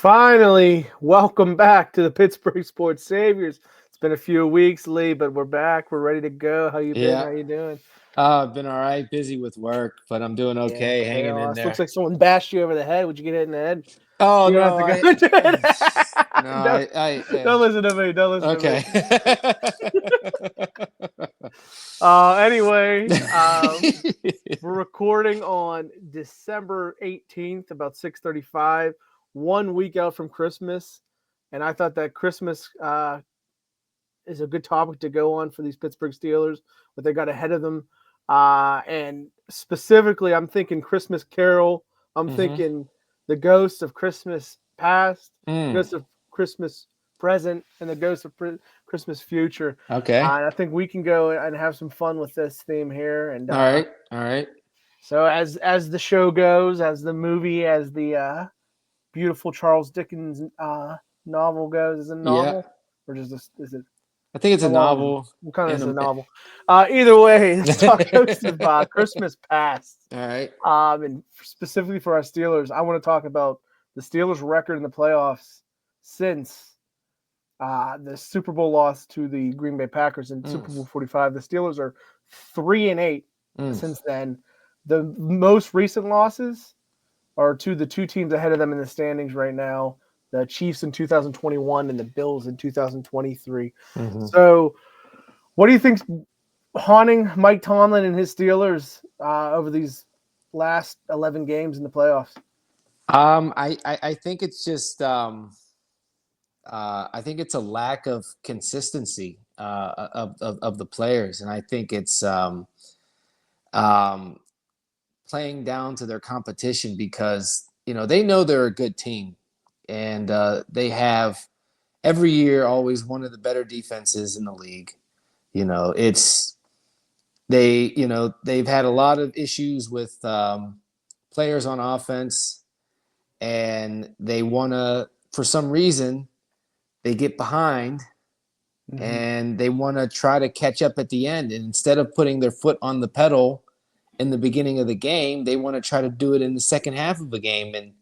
Finally, welcome back to the Pittsburgh Sports Saviors. It's been a few weeks, Lee, but we're back. We're ready to go. How you been? Yeah, How you doing? I've been all right, busy with work, but I'm doing Yeah, okay, hanging in chaos. Looks there. like someone bashed you over the head. Would you get hit in the head? Oh You don't have no, to go I into no, it. don't, I don't listen to me. Don't listen to me. okay. Anyway, we're recording on December 18th, about 6:35, 1 week out from Christmas. And I thought that Christmas is a good topic to go on for these Pittsburgh Steelers, what they got ahead of them. And specifically, I'm thinking Christmas Carol. I'm hmm thinking the ghosts of Christmas past, Mm, ghosts of Christmas present, and the ghosts of Christmas future. okay. I think we can go and have some fun with this theme here. And All right. All right. so, as the show goes, as the movie, as the beautiful Charles Dickens novel goes, is it a Yeah. novel or just is it I think it's how a long is it? novel What kind of and is a novel? Either way, let's talk Ghost of Christmas Past. all right. And specifically for our Steelers, I want to talk about the Steelers' record in the playoffs since the Super Bowl loss to the Green Bay Packers in Mm, Super Bowl 45. The Steelers are 3-8 mm, since then. The most recent losses are to the two teams ahead of them in the standings right now, the Chiefs in 2021 and the Bills in 2023. hmm So, what do you think's haunting Mike Tomlin and his Steelers over these last 11 games in the playoffs? I think it's just I think it's a lack of consistency of the players, and I think it's um, playing down to their competition because they know they're a good team, and they have every year always one of the better defenses in the league. It's they've had a lot of issues with players on offense, and they want to for some reason they get behind Mm-hmm. and they want to try to catch up at the end. And instead of putting their foot on the pedal in the beginning of the game, they want to try to do it in the second half of the game. And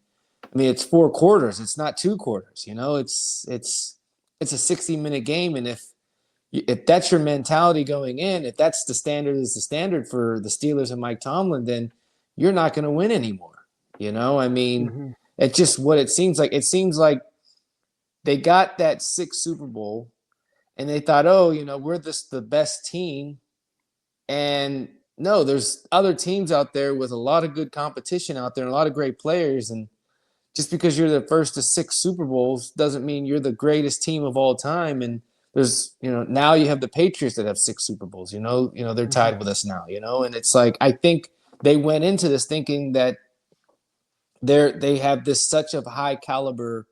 I mean, it's 4 quarters. It's not 2 quarters. It's a 60-minute game, and if that's your mentality going in, if that's the standard is the standard for the Steelers and Mike Tomlin, then you're not going to win anymore. I mean, Mm-hmm. it's just what it seems like. It seems like they got that sixth Super Bowl and they thought, oh, we're the best team. And no, there's other teams out there with a lot of good competition out there and a lot of great players. And just because you're the first to six Super Bowls doesn't mean you're the greatest team of all time. And there's, now you have the Patriots that have six Super Bowls. They're Mm-hmm. tied with us now. And it's like I think they went into this thinking that they have this such a high caliber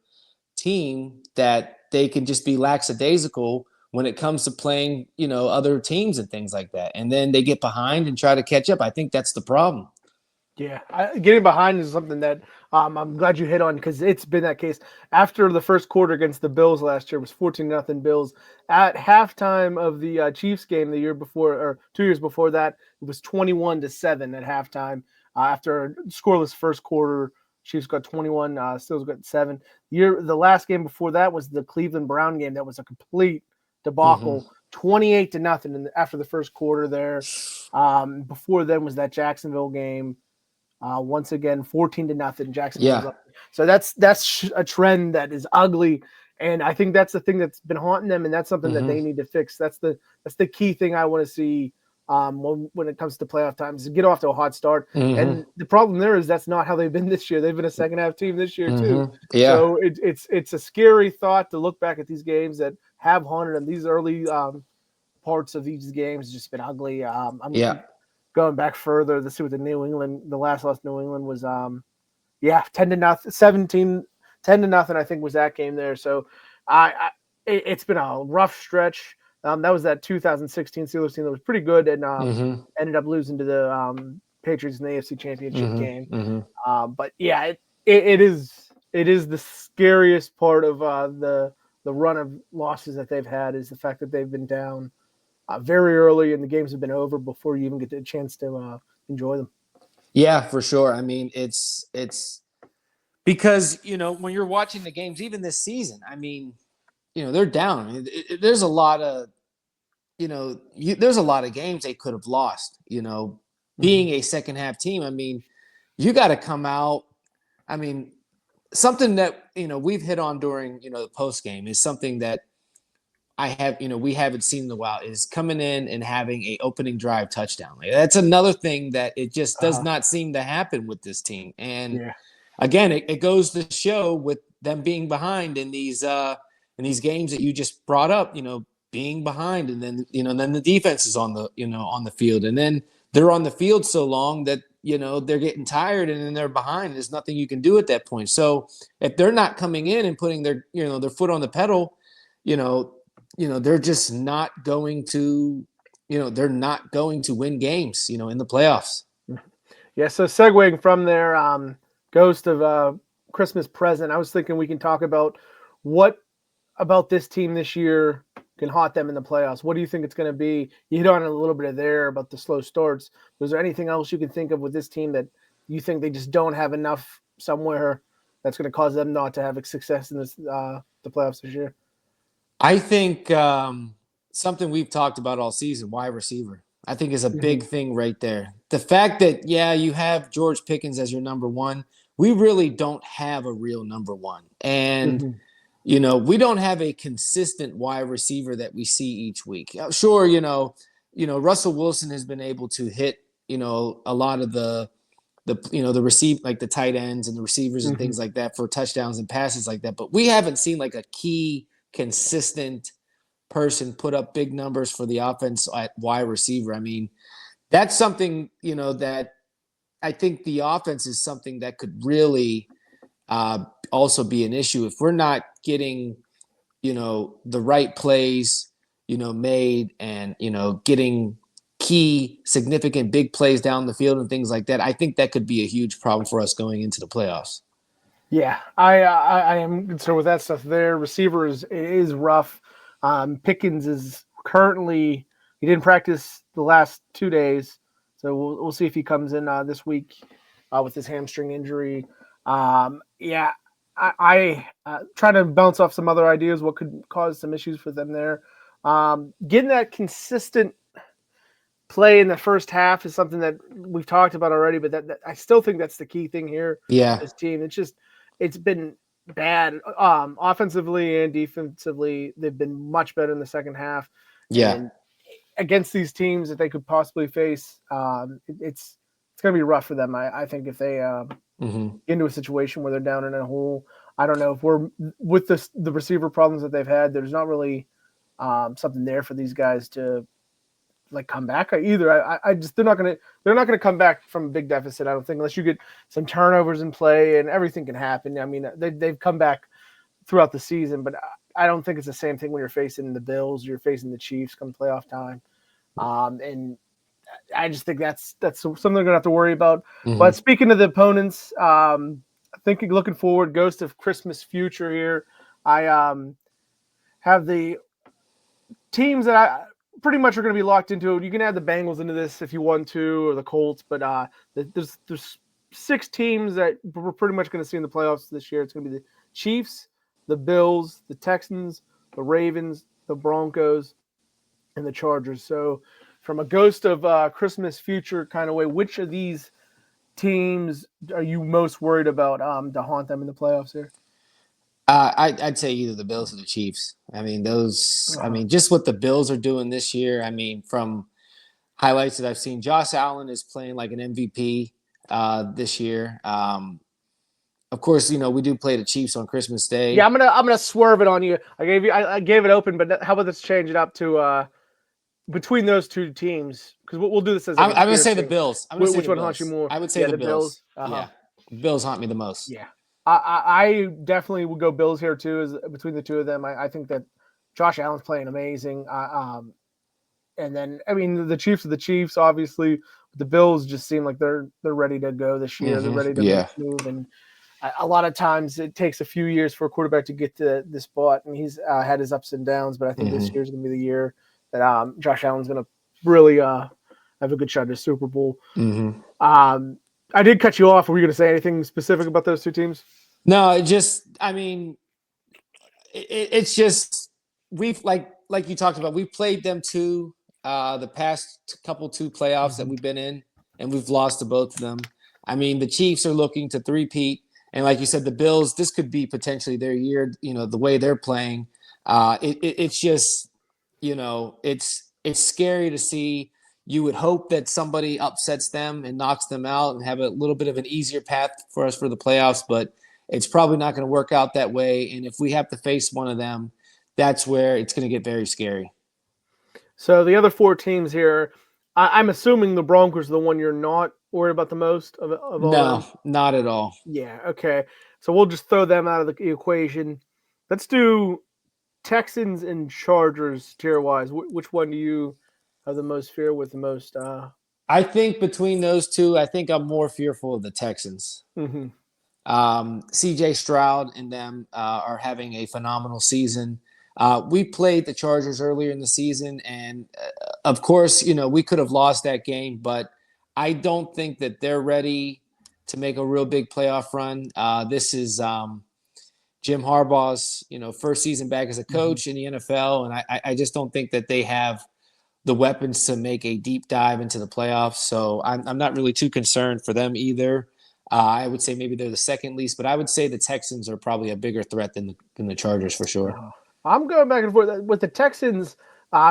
team that they can just be lackadaisical when it comes to playing, other teams and things like that. And then they get behind and try to catch up. I think that's the problem. Yeah, getting behind is something that I'm glad you hit on because it's been that case. After the first quarter against the Bills last year, it was 14-0 Bills. At halftime of the Chiefs game the year before, or 2 years before that, it was 21-7 at halftime. After a scoreless first quarter, Chiefs got 21, Steelers got 7. The last game before that was the Cleveland Brown game. That was a complete Mm-hmm. debacle, 28-0 after the first quarter there. Before then was that Jacksonville game. Once again, 14-0. Jacksonville was Yeah. up. So that's a trend that is ugly, and I think that's the thing that's been haunting them, and that's something that Mm-hmm. they need to fix. That's the key thing I want to see when it comes to playoff times is get off to a hot start. Mm-hmm. And the problem there is that's not how they've been this year. They've been a second half team this year too. Mm-hmm. Yeah. So it's a scary thought to look back at these games that have haunted them. These early parts of these games has just been ugly. Yeah. I'm going back further. Let's see what the New England, the last loss New England was. 10-0, 17, 10-0. I think was that game there. So, it's been a rough stretch. That was that 2016 Steelers team that was pretty good and Mm-hmm. ended up losing to the Patriots in the AFC Championship game. Mm-hmm. Mm-hmm. But yeah, it is the scariest part of the run of losses that they've had is the fact that they've been down very early and the games have been over before you even get a chance to enjoy them. Yeah, for sure. I mean, it's because when you're watching the games, even this season, I mean, they're down. I mean, there's a lot of there's a lot of games they could have lost. Being a second half team, I mean, you got to come out. I mean, something that we've hit on during the post game is something that we haven't seen in a while is coming in and having a opening drive touchdown. Like, that's another thing that it just does not seem to happen with this team. And again, it goes to show with them being behind in these games that you just brought up, being behind, and then then the defense is on the field, and then they're on the field so long that they're getting tired, and then they're behind. There's nothing you can do at that point. So if they're not coming in and putting their their foot on the pedal, they're just not going to they're not going to win games in the playoffs. Yeah. So segueing from there, Ghost of Christmas Present, I was thinking we can talk about what about this team this year can haunt them in the playoffs. What do you think it's going to be? You hit on a little bit of there about the slow starts. Was there anything else you can think of with this team that you think they just don't have enough somewhere that's going to cause them not to have success in the playoffs this year? I think something we've talked about all season, wide receiver, I think is a big thing right there. The fact that, you have George Pickens as your number one. We really don't have a real number one. And, we don't have a consistent wide receiver that we see each week. Sure, Russell Wilson has been able to hit, a lot of the receive, like the tight ends and the receivers and things like that for touchdowns and passes like that. But we haven't seen like a key consistent person put up big numbers for the offense at wide receiver. I mean, that's something, that I think the offense is something that could really also be an issue if we're not getting, the right plays, made and, getting key, significant, big plays down the field and things like that. I think that could be a huge problem for us going into the playoffs. Yeah, I am concerned with that stuff there. Receiver is rough. Pickens is currently – he didn't practice the last 2 days, so we'll see if he comes in this week with his hamstring injury. I try to bounce off some other ideas what could cause some issues for them there. Getting that consistent play in the first half is something that we've talked about already, but that I still think that's the key thing here. Yeah, this team, it's been bad offensively and defensively. They've been much better in the second half. Yeah, and against these teams that they could possibly face, it's going to be rough for them. I think if they get into a situation where they're down in a hole. I don't know if we're with the receiver problems that they've had. There's not really something there for these guys to like come back either. I just they're not gonna come back from a big deficit. I don't think, unless you get some turnovers in play, and everything can happen. I mean, they've come back throughout the season, but I don't think it's the same thing when you're facing the Bills, you're facing the Chiefs come playoff time, and I just think that's something they're gonna have to worry about. But speaking of the opponents, thinking looking forward, Ghost of Christmas Future here. I have the teams that I pretty much are going to be locked into. You can add the Bengals into this if you want to, or the Colts, but there's 6 teams that we're pretty much going to see in the playoffs this year. It's going to be the Chiefs, the Bills, the Texans, the Ravens, the Broncos, and the Chargers. So from a Ghost of Christmas Future kind of way, which of these teams are you most worried about to haunt them in the playoffs here? I'd say either the Bills or the Chiefs. I mean, those. I mean, just what the Bills are doing this year. I mean, from highlights that I've seen, Josh Allen is playing like an MVP this year. Of course, we do play the Chiefs on Christmas Day. Yeah, I'm gonna swerve it on you. I gave it open, but how about let's change it up to between those two teams, because we'll do this as I'm going to say the Bills. Which one haunts you more? I would say the Bills. Uh-huh. Yeah, Bills haunt me the most. Yeah. I definitely would go Bills here too. As between the two of them, I think that Josh Allen's playing amazing. And then I mean the Chiefs are the Chiefs, obviously. The Bills just seem like they're ready to go this year. They're ready to move, and a lot of times it takes a few years for a quarterback to get to this spot, and he's had his ups and downs. But I think this year's going to be the year that Josh Allen's going to really have a good shot at the Super Bowl. I did cut you off. Were you going to say anything specific about those two teams? No, I mean, it's just we've like you talked about. We've played them too. The past couple two playoffs that Mhm. we've been in, and we've lost to both of them. I mean, the Chiefs are looking to three-peat, and like you said, the Bills. This could be potentially their year. You know, the way they're playing. It's just, it's scary to see. You would hope that somebody upsets them and knocks them out and have a little bit of an easier path for us for the playoffs, but it's probably not going to work out that way. And if we have to face one of them, that's where it's going to get very scary. So the other four teams here, I'm assuming the Broncos are the one you're not worried about the most of all No, them. not at all. Yeah, okay. So we'll just throw them out of the equation. Let's do Texans and Chargers tier wise. Which one do you have the most fear with the most? I think between those two, I think I'm more fearful of the Texans. Mhm. CJ Stroud and them are having a phenomenal season. We played the Chargers earlier in the season, and of course, we could have lost that game, but I don't think that they're ready to make a real big playoff run. This is Jim Harbaugh's, first season back as a Mhm. coach in the NFL, and I just don't think that they have the weapons to make a deep dive into the playoffs. So I'm not really too concerned for them either. I would say maybe they're the second least, but I would say the Texans are probably a bigger threat than the Chargers for sure. I'm going back and forth with the Texans.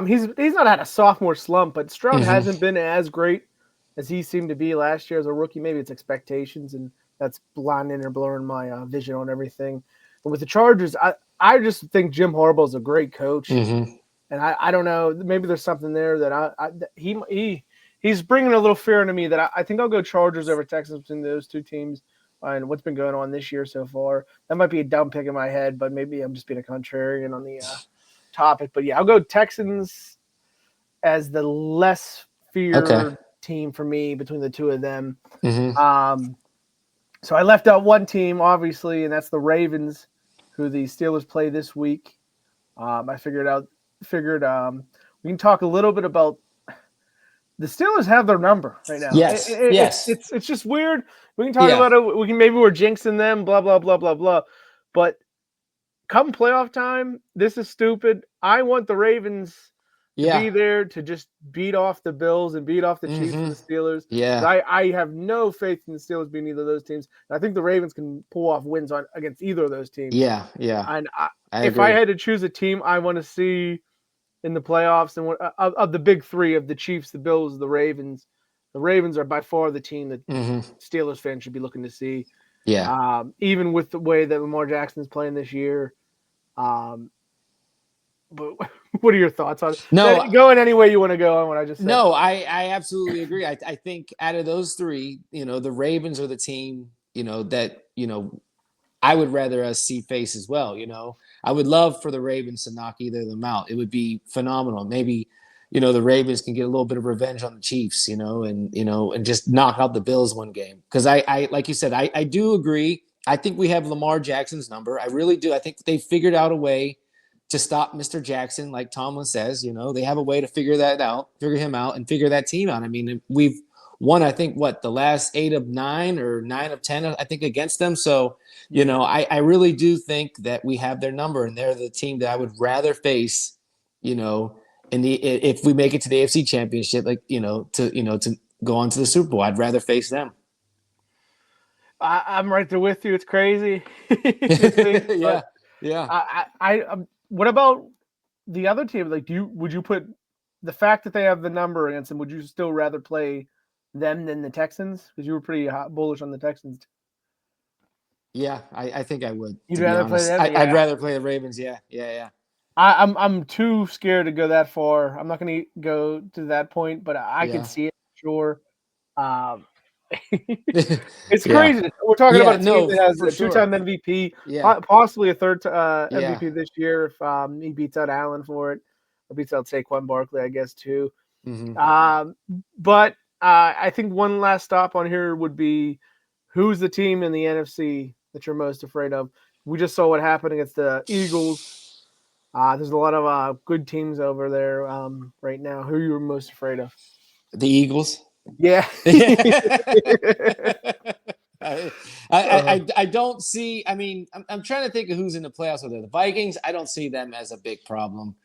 He's not had a sophomore slump, but Stroud Mm-hmm. hasn't been as great as he seemed to be last year as a rookie. Maybe it's expectations, and that's blinding or blurring my vision on everything. But with the Chargers, I just think Jim Harbaugh's a great coach, Mm-hmm. and I don't know. Maybe there's something there that he's bringing a little fear into me that I think I'll go Chargers over Texans between those two teams. And what's been going on this year so far. That might be a dumb pick in my head, but maybe I'm just being a contrarian on the topic. But yeah, I'll go Texans as the less Okay. feared team for me between the two of them. Mm-hmm. Um, so I left out one team, obviously, and that's the Ravens, who the Steelers play this week. I figured we can talk a little bit about the Steelers have their number right now. Yes. Yes. It's just weird. We can talk Yeah. about it. Maybe we're jinxing them. Blah blah blah blah blah. But come playoff time, this is stupid. I want the Ravens to Yeah. be there to just beat off the Bills and beat off the Chiefs Mm-hmm. and the Steelers. Yeah. I have no faith in the Steelers being either of those teams. And I think the Ravens can pull off wins against either of those teams. Yeah. Yeah. And I if I agree. had to choose a team I want to see in the playoffs and of the big three of the Chiefs, the Bills, the Ravens are by far the team that Mm-hmm. Steelers fans should be looking to see. Yeah. Even with the way that Lamar Jackson is playing this year. But what are your thoughts on No, it? Going any way you want to go on what I just said? No, I absolutely agree. I think out of those three, the Ravens are the team, that, I would rather us see face as well. I would love for the Ravens to knock either of them out. It would be phenomenal. Maybe, the Ravens can get a little bit of revenge on the Chiefs, and just knock out the Bills one game. Because I like you said, I do agree. I think we have Lamar Jackson's number. I really do. I think they figured out a way to stop Mr. Jackson, like Tomlin says. They have a way to figure him out, and figure that team out. I mean, we've won, I think, the last 8 of 9 or 9 of 10, I think, against them. So, I really do think that we have their number, and they're the team that I would rather face, if we make it to the AFC Championship, to go on to the Super Bowl. I'd rather face them. I'm right there with you. It's crazy to think, Yeah, but yeah. what about the other team? Like, would you put the fact that they have the number against them? Would you still rather play them than the Texans? Because you were pretty bullish on the Texans. Yeah, I think I would, You'd to be rather play honest. them? I'd Yeah. rather play the Ravens. Yeah, yeah, yeah. I'm too scared to go that far. I'm not going to go to that point, but I can Yeah. see it for sure. Um, it's Yeah. crazy. We're talking Yeah, about a team no, that has for a sure. two-time MVP, Yeah. possibly a third Yeah. MVP this year if he beats out Allen for it, or beats out Saquon Barkley, I guess too. Hmm. But I think one last stop on here would be who's the team in the NFC that you're most afraid of. We just saw what happened against the Eagles. There's a lot of good teams over there right now. Who are you most afraid of? The Eagles. Yeah. I don't see. I mean, I'm trying to think of who's in the playoffs with the Vikings. I don't see them as a big problem.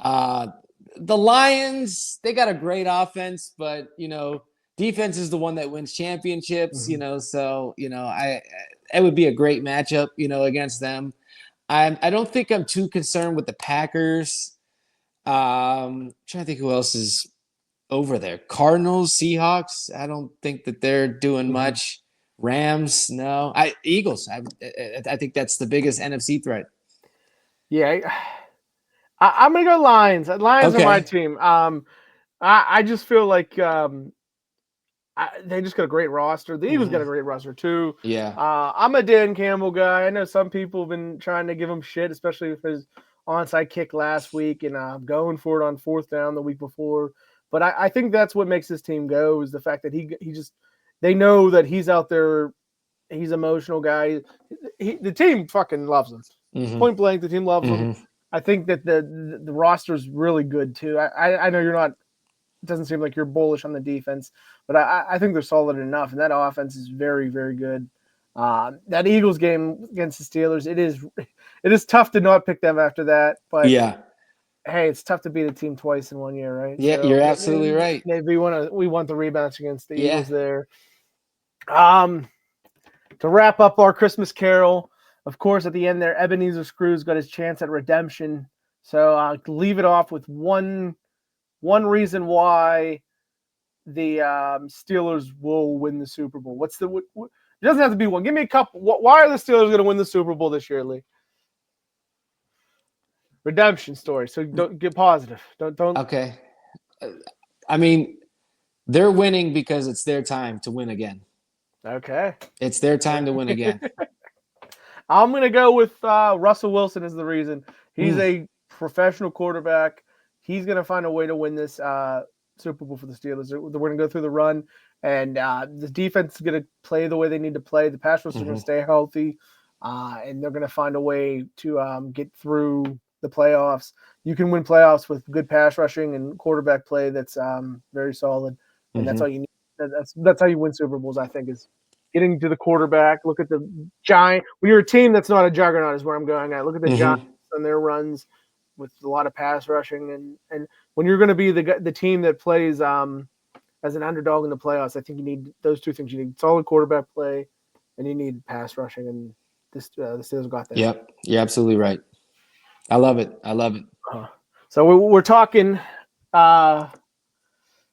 Uh, the Lions, they got a great offense, but defense is the one that wins championships. So it would be a great matchup. Against them. I don't think I'm too concerned with the Packers. Trying to think who else is over there. Cardinals, Seahawks. I don't think that they're doing much. Rams, no. Eagles. I think that's the biggest NFC threat. Yeah, I'm gonna go Lions. Lions are my team. I just feel like they just got a great roster. The Eagles got a great roster too. Yeah. I'm a Dan Campbell guy. I know some people have been trying to give him shit, especially with his onside kick last week and going for it on 4th down the week before. But I think that's what makes this team go is the fact that they know that he's out there. He's an emotional guy. The team fucking loves him. Point blank, the team loves him. I think that the roster is really good too. I know you're not. It doesn't seem like you're bullish on the defense, but I think they're solid enough, and that offense is very, very good. That Eagles game against the Steelers, it is tough to not pick them after that. But yeah, hey, it's tough to beat a team twice in 1 year, right? Yeah, so, you're absolutely right. Maybe we want the rematch against the Eagles there. To wrap up our Christmas Carol, of course, at the end there, Ebenezer Scrooge got his chance at redemption. So leave it off with one reason why the Steelers will win the Super Bowl. It doesn't have to be one. Give me a couple. Why are the Steelers going to win the Super Bowl this year, Lee? Redemption story. So don't get positive. Don't. Okay. I mean, they're winning because it's their time to win again. Okay. It's their time to win again. I'm going to go with Russell Wilson as the reason. He's a professional quarterback. He's going to find a way to win this Super Bowl for the Steelers. We're going to go through the run, and the defense is going to play the way they need to play. The pass rush is going to stay healthy, and they're going to find a way to get through the playoffs. You can win playoffs with good pass rushing and quarterback play that's very solid, and that's all you need. That's how you win Super Bowls, I think, is getting to the quarterback. Look at the giant. When you're a team that's not a juggernaut is where I'm going at. Look at the Giants and their runs with a lot of pass rushing. And when you're going to be the team that plays as an underdog in the playoffs, I think you need those two things. You need solid quarterback play, and you need pass rushing. And the Steelers got that. Yep, you're absolutely right. I love it. So we're talking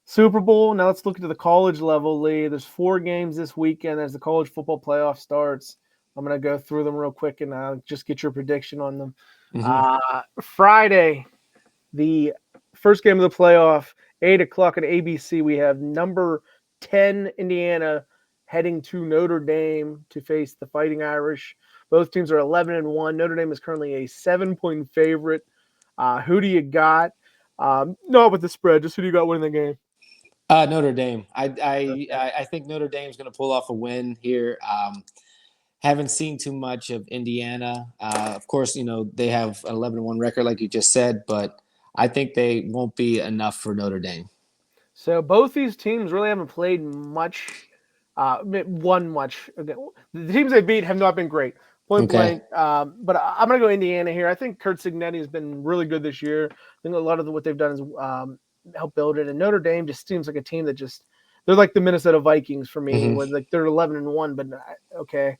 Super Bowl. Now let's look into the college level, Lee. There's 4 games this weekend as the college football playoff starts. I'm going to go through them real quick and just get your prediction on them. Friday, the first game of the playoff, 8 o'clock at ABC, we have number 10 Indiana heading to Notre Dame to face the Fighting Irish. Both teams are 11-1. Notre Dame is currently a 7-point favorite. Who do you got? Not with the spread, just who do you got winning the game? Notre Dame. I think Notre Dame's going to pull off a win here. Haven't seen too much of Indiana. Of course, they have an 11-1 record, like you just said, but I think they won't be enough for Notre Dame. So both these teams really haven't played much, won much. The teams they beat have not been great. Point blank. But I'm going to go Indiana here. I think Curt Cignetti has been really good this year. I think a lot of what they've done is help build it. And Notre Dame just seems like a team that they're like the Minnesota Vikings for me, where like they're 11-1, but okay.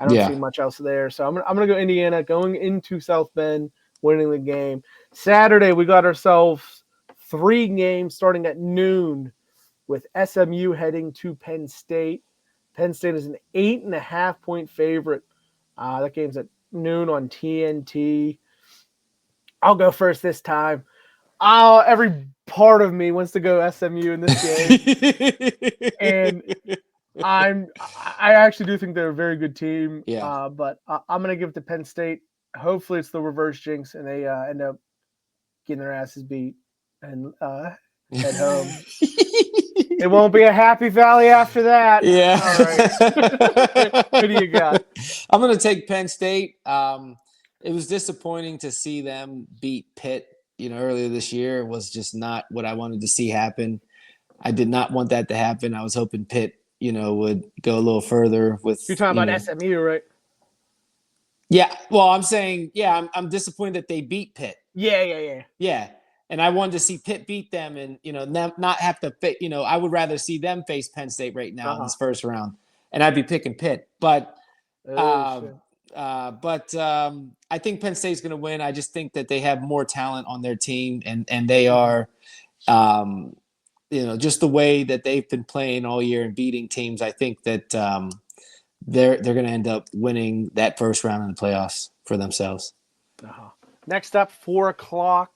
I don't see much else there. So I'm going to go Indiana going into South Bend, winning the game. Saturday, we got ourselves 3 games starting at noon with SMU heading to Penn State. Penn State is an 8.5-point favorite. That game's at noon on TNT. I'll go first this time. Every part of me wants to go SMU in this game. And I actually do think they're a very good team. But I'm going to give it to Penn State. Hopefully it's the reverse jinx and they end up getting their asses beat and head home. It won't be a happy valley after that. Yeah. All right. Who do you got? I'm going to take Penn State. It was disappointing to see them beat Pitt, earlier this year. It was just not what I wanted to see happen. I did not want that to happen. I was hoping Pitt would go a little further with. You're talking about SMU, right? Yeah. Well, I'm saying, yeah, I'm disappointed that they beat Pitt. Yeah. Yeah. And I wanted to see Pitt beat them and, not have to fit, I would rather see them face Penn State right now in this first round. And I'd be picking Pitt. But Shit. I think Penn State's going to win. I just think that they have more talent on their team and they are, just the way that they've been playing all year and beating teams. I think that they're going to end up winning that first round in the playoffs for themselves. Next up, 4:00.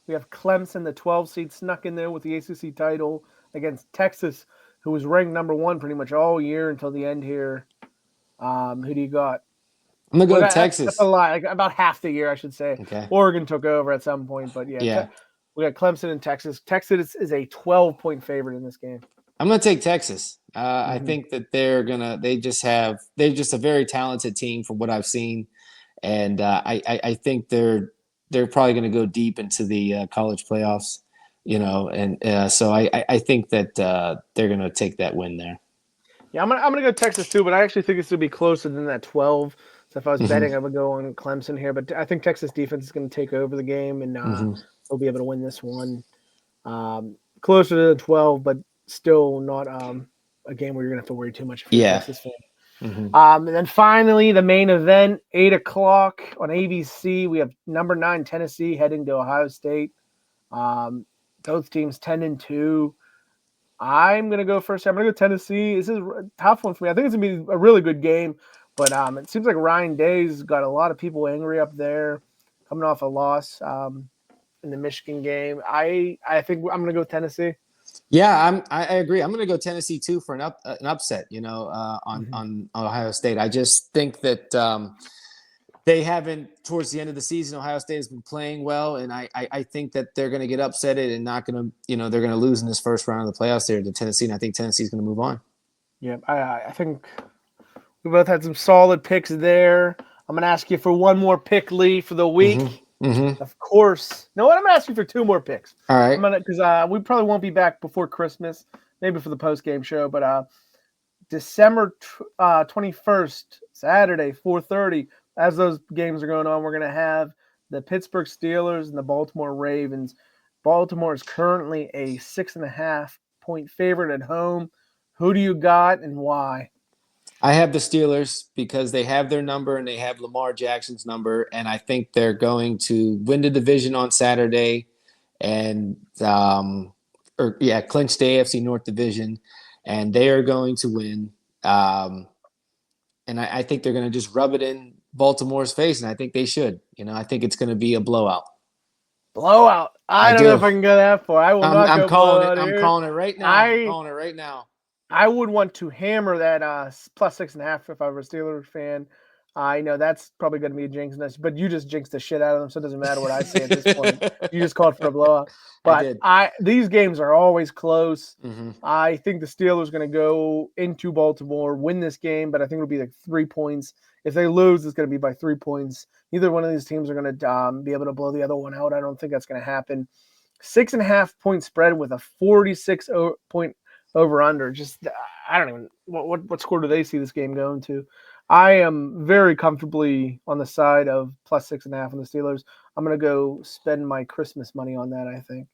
We have Clemson, the 12 seed, snuck in there with the ACC title against Texas, who was ranked number 1 pretty much all year until the end here. Who do you got? I'm going to go with Texas. That's a lie. Like, about half the year, I should say. Okay. Oregon took over at some point, but yeah. We got Clemson and Texas. Texas is a 12-point favorite in this game. I'm going to take Texas. I think that they're just a very talented team from what I've seen. And I think they're probably going to go deep into the college playoffs, and so I think that they're going to take that win there. Yeah, I'm gonna go Texas too, but I actually think it's going to be closer than that 12. So if I was betting, I would go on Clemson here. But I think Texas defense is going to take over the game, and they'll be able to win this one. Closer to the 12, but still not a game where you're going to have to worry too much if you're a Texas fan. And then finally, the main event, 8:00 on ABC. We have number 9 Tennessee heading to Ohio State. Both teams 10-2. I'm gonna go first. I'm gonna go Tennessee. This is a tough one for me. I think it's gonna be a really good game, but it seems like Ryan Day's got a lot of people angry up there, coming off a loss in the Michigan game. I think I'm gonna go Tennessee. Yeah, I agree. I'm going to go Tennessee too for an upset. On Ohio State. I just think that they haven't towards the end of the season. Ohio State has been playing well, and I think that they're going to get upsetted and not going to they're going to lose in this first round of the playoffs there to Tennessee. And I think Tennessee's going to move on. Yeah, I think we both had some solid picks there. I'm going to ask you for one more pick, Lee, for the week. Of course. No, I'm going to ask you for 2 more picks. All right. Because we probably won't be back before Christmas, maybe for the post-game show. But December 21st, Saturday, 4:30, as those games are going on, we're going to have the Pittsburgh Steelers and the Baltimore Ravens. Baltimore is currently a 6.5-point favorite at home. Who do you got and why? I have the Steelers because they have their number and they have Lamar Jackson's number, and I think they're going to win the division on Saturday and clinch the AFC North division, and they are going to win. And I think they're going to just rub it in Baltimore's face, and I think they should. I think it's going to be a blowout. Blowout. I don't know if I can go that far. I will not go blowout here. I'm calling it right now. I'm calling it right now. I would want to hammer that plus 6.5 if I were a Steelers fan. I know that's probably going to be a jinx, but you just jinxed the shit out of them, so it doesn't matter what I say at this point. You just called for a blowout. But these games are always close. I think the Steelers are going to go into Baltimore, win this game, but I think it'll be like 3 points. If they lose, it's going to be by 3 points. Neither one of these teams are going to be able to blow the other one out. I don't think that's going to happen. 6.5-point spread with a 46-point over-under. Just, I don't even – what score do they see this game going to? I am very comfortably on the side of plus 6.5 on the Steelers. I'm going to go spend my Christmas money on that, I think.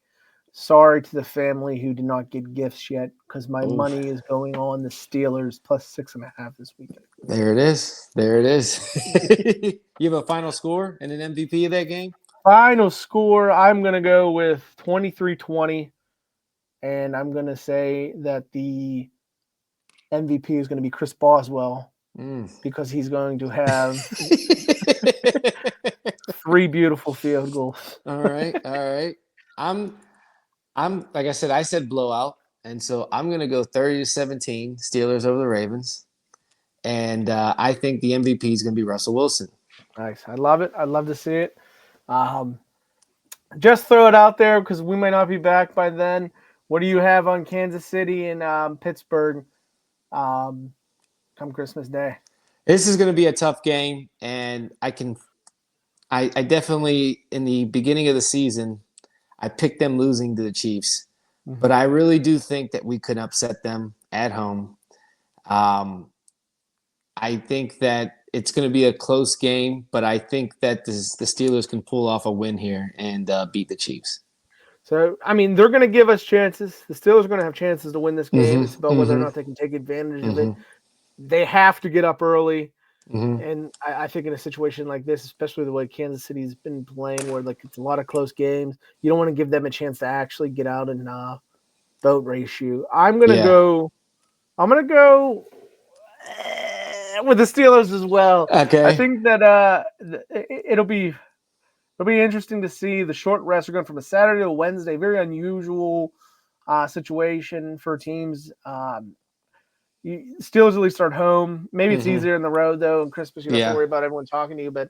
Sorry to the family who did not get gifts yet because my money is going on the Steelers plus 6.5 this weekend. There it is. You have a final score and an MVP of that game? Final score, I'm going to go with 23-20. And I'm going to say that the MVP is going to be Chris Boswell because he's going to have 3 beautiful field goals. All right. I'm like I said blowout, and so I'm going to go 30-17 Steelers over the Ravens, and I think the MVP is going to be Russell Wilson. Nice. I love it. I'd love to see it. Just throw it out there because we might not be back by then. What do you have on Kansas City and Pittsburgh come Christmas Day? This is going to be a tough game, and I definitely, in the beginning of the season, I picked them losing to the Chiefs. But I really do think that we could upset them at home. I think that it's going to be a close game, but I think that the Steelers can pull off a win here and beat the Chiefs. So, I mean, they're going to give us chances. The Steelers are going to have chances to win this game. It's about whether or not they can take advantage of it. They have to get up early. And I think in a situation like this, especially the way Kansas City's been playing, where like it's a lot of close games, you don't want to give them a chance to actually get out and vote race you. I'm gonna go with the Steelers as well. Okay. I think that it'll be interesting to see. The short rest are going from a Saturday to a Wednesday. Very unusual situation for teams. Steelers at least start home. Maybe it's easier in the road though. On Christmas, you don't have to worry about everyone talking to you. But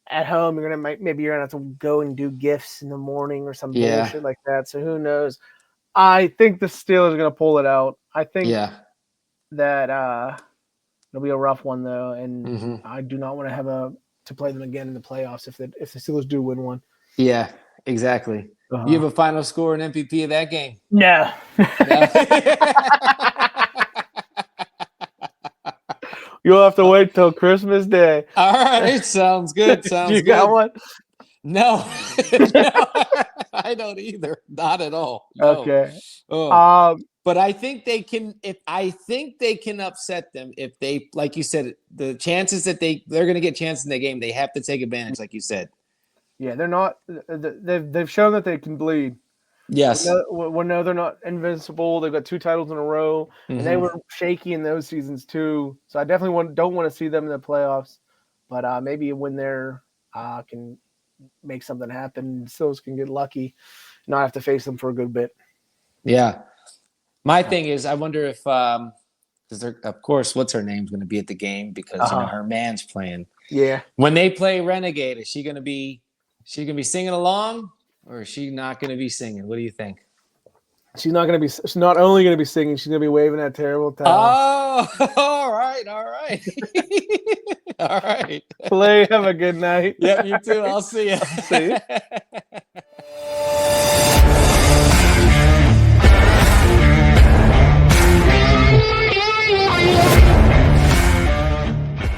at home, you're gonna have to go and do gifts in the morning or some bullshit like that. So who knows? I think the Steelers are gonna pull it out. I think that it'll be a rough one though, and I do not want to play them again in the playoffs if the Steelers do win one. Yeah, exactly. You have a final score and MVP of that game? No. You'll have to wait till Christmas Day. All right, sounds good. Sounds good. You got one? No. I don't either. Not at all. No. Okay. But I think they can. I think they can upset them if they, like you said, the chances that they're going to get chances in the game, they have to take advantage, like you said. Yeah, they're not. They've shown that they can bleed. Yes. No, they're not invincible. They've got 2 titles in a row, and they were shaky in those seasons too. So I definitely don't want to see them in the playoffs. But maybe when they're can make something happen, Steelers can get lucky, not have to face them for a good bit. Yeah. My thing is, I wonder if because of course, what's her name's going to be at the game because her man's playing. Yeah. When they play Renegade, is she going to be singing along? Or is she not going to be singing? What do you think? She's not going to be. She's not only going to be singing. She's going to be waving that terrible towel. Oh, all right, all right. Play. Have a good night. Yeah, you too. I'll see you. See you.